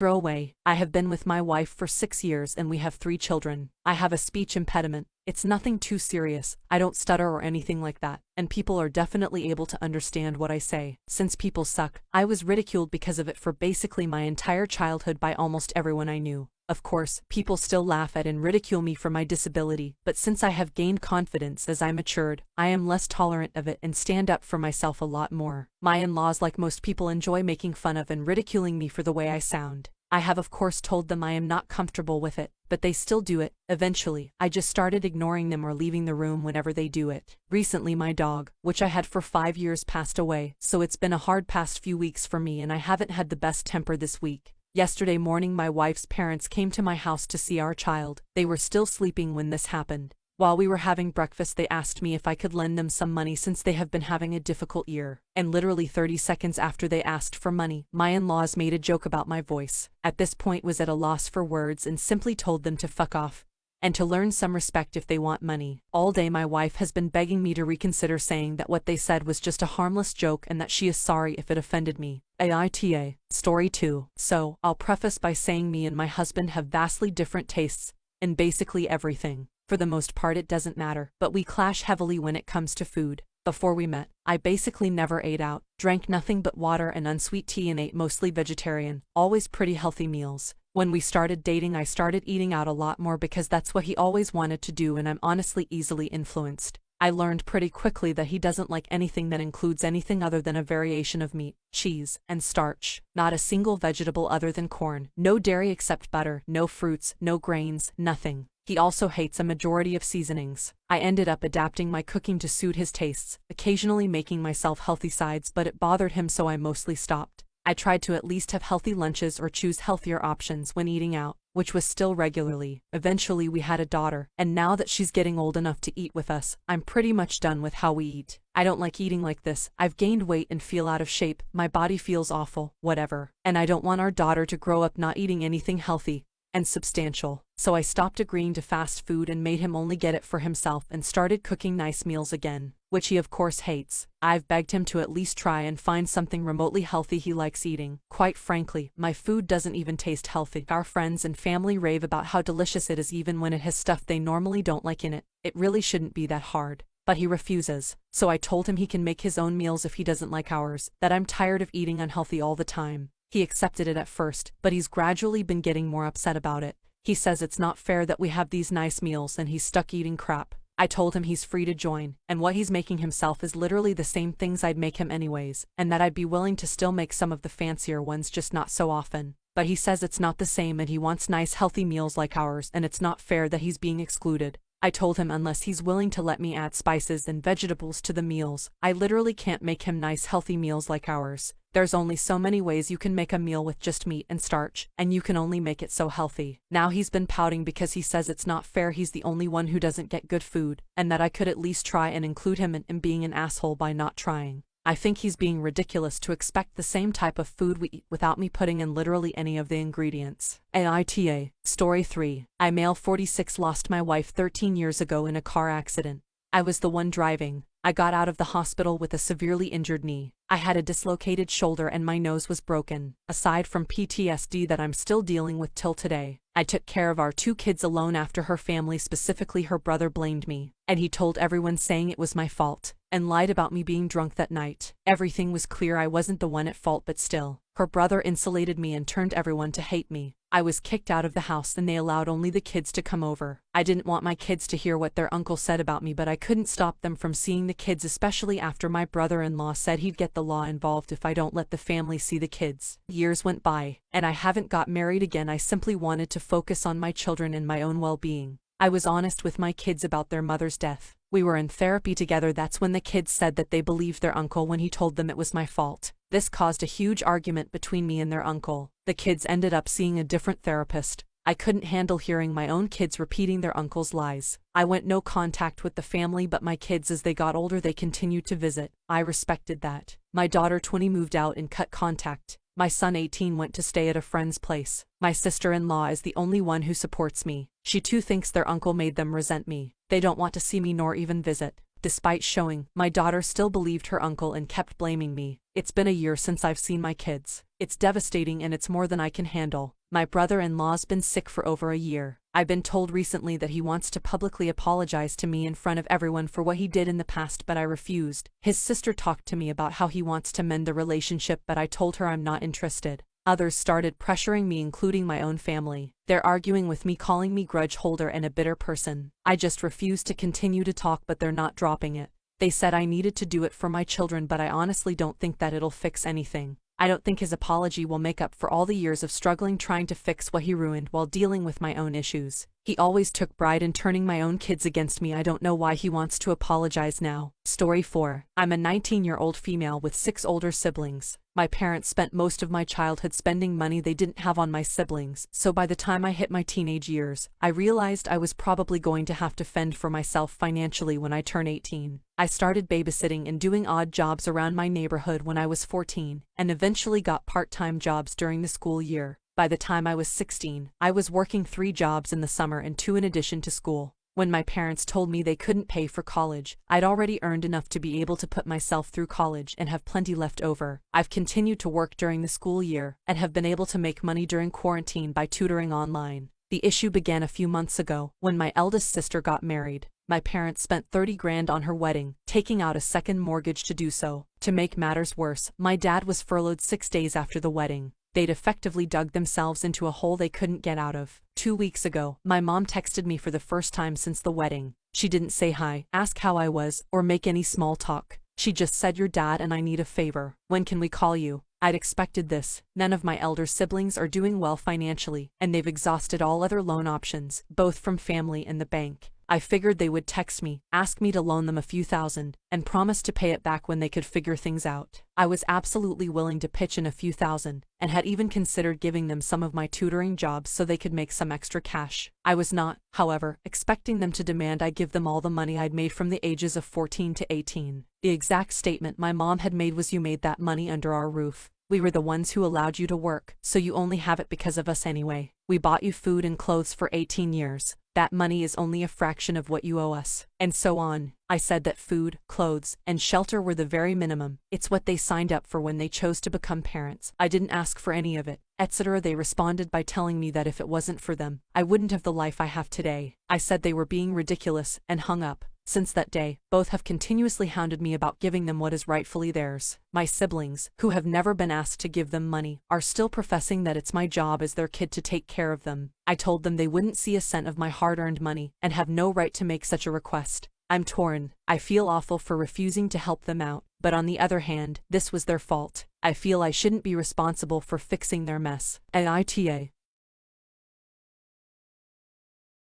Throw away. I have been with my wife for 6 years and we have 3 children. I have a speech impediment. It's nothing too serious. I don't stutter or anything like that, and people are definitely able to understand what I say. Since people suck, I was ridiculed because of it for basically my entire childhood by almost everyone I knew. Of course, people still laugh at and ridicule me for my disability, but since I have gained confidence as I matured, I am less tolerant of it and stand up for myself a lot more. My in-laws, like most people, enjoy making fun of and ridiculing me for the way I sound. I have of course told them I am not comfortable with it, but they still do it. Eventually, I just started ignoring them or leaving the room whenever they do it. Recently my dog, which I had for 5 years, passed away, so it's been a hard past few weeks for me and I haven't had the best temper this week. Yesterday morning my wife's parents came to my house to see our child. They were still sleeping when this happened. While we were having breakfast they asked me if I could lend them some money since they have been having a difficult year. And literally 30 seconds after they asked for money, my in-laws made a joke about my voice. At this point was at a loss for words and simply told them to fuck off and to learn some respect if they want money. All day my wife has been begging me to reconsider, saying that what they said was just a harmless joke and that she is sorry if it offended me. AITA. Story 2. So, I'll preface by saying me and my husband have vastly different tastes in basically everything. For the most part it doesn't matter, but we clash heavily when it comes to food. Before we met, I basically never ate out, drank nothing but water and unsweet tea and ate mostly vegetarian, always pretty healthy meals. When we started dating I started eating out a lot more because that's what he always wanted to do and I'm honestly easily influenced. I learned pretty quickly that he doesn't like anything that includes anything other than a variation of meat, cheese, and starch. Not a single vegetable other than corn, no dairy except butter, no fruits, no grains, nothing. He also hates a majority of seasonings. I ended up adapting my cooking to suit his tastes, occasionally making myself healthy sides, but it bothered him so I mostly stopped. I tried to at least have healthy lunches or choose healthier options when eating out, which was still regularly. Eventually we had a daughter, and now that she's getting old enough to eat with us, I'm pretty much done with how we eat. I don't like eating like this. I've gained weight and feel out of shape, my body feels awful, whatever. And I don't want our daughter to grow up not eating anything healthy and substantial. So I stopped agreeing to fast food and made him only get it for himself and started cooking nice meals again, which he of course hates. I've begged him to at least try and find something remotely healthy he likes eating. Quite frankly, my food doesn't even taste healthy. Our friends and family rave about how delicious it is even when it has stuff they normally don't like in it. It really shouldn't be that hard. But he refuses. So I told him he can make his own meals if he doesn't like ours, that I'm tired of eating unhealthy all the time. He accepted it at first, but he's gradually been getting more upset about it. He says it's not fair that we have these nice meals and he's stuck eating crap. I told him he's free to join, and what he's making himself is literally the same things I'd make him anyways, and that I'd be willing to still make some of the fancier ones, just not so often. But he says it's not the same and he wants nice healthy meals like ours, and it's not fair that he's being excluded. I told him unless he's willing to let me add spices and vegetables to the meals, I literally can't make him nice healthy meals like ours. There's only so many ways you can make a meal with just meat and starch, and you can only make it so healthy. Now he's been pouting because he says it's not fair he's the only one who doesn't get good food, and that I could at least try and include him in being an asshole by not trying. I think he's being ridiculous to expect the same type of food we eat without me putting in literally any of the ingredients. AITA. Story 3. I, male 46, lost my wife 13 years ago in a car accident. I was the one driving. I got out of the hospital with a severely injured knee. I had a dislocated shoulder and my nose was broken. Aside from PTSD that I'm still dealing with till today, I took care of our 2 kids alone after her family, specifically her brother, blamed me. And he told everyone saying it was my fault, and lied about me being drunk that night. Everything was clear, I wasn't the one at fault, but still. Her brother insulated me and turned everyone to hate me. I was kicked out of the house and they allowed only the kids to come over. I didn't want my kids to hear what their uncle said about me, but I couldn't stop them from seeing the kids, especially after my brother-in-law said he'd get the law involved if I don't let the family see the kids. Years went by, and I haven't got married again. I simply wanted to focus on my children and my own well-being. I was honest with my kids about their mother's death. We were in therapy together. That's when the kids said that they believed their uncle when he told them it was my fault. This caused a huge argument between me and their uncle. The kids ended up seeing a different therapist. I couldn't handle hearing my own kids repeating their uncle's lies. I went no contact with the family, but my kids, as they got older, they continued to visit. I respected that. My daughter 20 moved out and cut contact. My son 18 went to stay at a friend's place. My sister-in-law is the only one who supports me. She too thinks their uncle made them resent me. They don't want to see me nor even visit. Despite showing, my daughter still believed her uncle and kept blaming me. It's been a year since I've seen my kids. It's devastating and it's more than I can handle. My brother-in-law's been sick for over a year. I've been told recently that he wants to publicly apologize to me in front of everyone for what he did in the past, but I refused. His sister talked to me about how he wants to mend the relationship, but I told her I'm not interested. Others started pressuring me, including my own family. They're arguing with me, calling me grudge holder and a bitter person. I just refused to continue to talk, but they're not dropping it. They said I needed to do it for my children, but I honestly don't think that it'll fix anything. I don't think his apology will make up for all the years of struggling trying to fix what he ruined while dealing with my own issues. He always took pride in turning my own kids against me. I don't know why he wants to apologize now. Story 4. I'm a 19-year-old female with 6 older siblings. My parents spent most of my childhood spending money they didn't have on my siblings, so by the time I hit my teenage years, I realized I was probably going to have to fend for myself financially when I turned 18. I started babysitting and doing odd jobs around my neighborhood when I was 14, and eventually got part-time jobs during the school year. By the time I was 16, I was working 3 jobs in the summer and 2 in addition to school. When my parents told me they couldn't pay for college, I'd already earned enough to be able to put myself through college and have plenty left over. I've continued to work during the school year and have been able to make money during quarantine by tutoring online. The issue began a few months ago when my eldest sister got married. My parents spent 30 grand on her wedding, taking out a second mortgage to do so. To make matters worse, my dad was furloughed 6 days after the wedding. They'd effectively dug themselves into a hole they couldn't get out of. 2 weeks ago, my mom texted me for the first time since the wedding. She didn't say hi, ask how I was, or make any small talk. She just said, "Your dad and I need a favor. When can we call you?" I'd expected this. None of my elder siblings are doing well financially, and they've exhausted all other loan options, both from family and the bank. I figured they would text me, ask me to loan them a few thousand, and promise to pay it back when they could figure things out. I was absolutely willing to pitch in a few thousand, and had even considered giving them some of my tutoring jobs so they could make some extra cash. I was not, however, expecting them to demand I give them all the money I'd made from the ages of 14 to 18. The exact statement my mom had made was, "You made that money under our roof. We were the ones who allowed you to work, so you only have it because of us anyway. We bought you food and clothes for 18 years. That money is only a fraction of what you owe us." And so on. I said that food, clothes, and shelter were the very minimum. It's what they signed up for when they chose to become parents. I didn't ask for any of it, etc. They responded by telling me that if it wasn't for them, I wouldn't have the life I have today. I said they were being ridiculous, and hung up. Since that day, both have continuously hounded me about giving them what is rightfully theirs. My siblings, who have never been asked to give them money, are still professing that it's my job as their kid to take care of them. I told them they wouldn't see a cent of my hard-earned money, and have no right to make such a request. I'm torn. I feel awful for refusing to help them out, but on the other hand, this was their fault. I feel I shouldn't be responsible for fixing their mess. And ITA.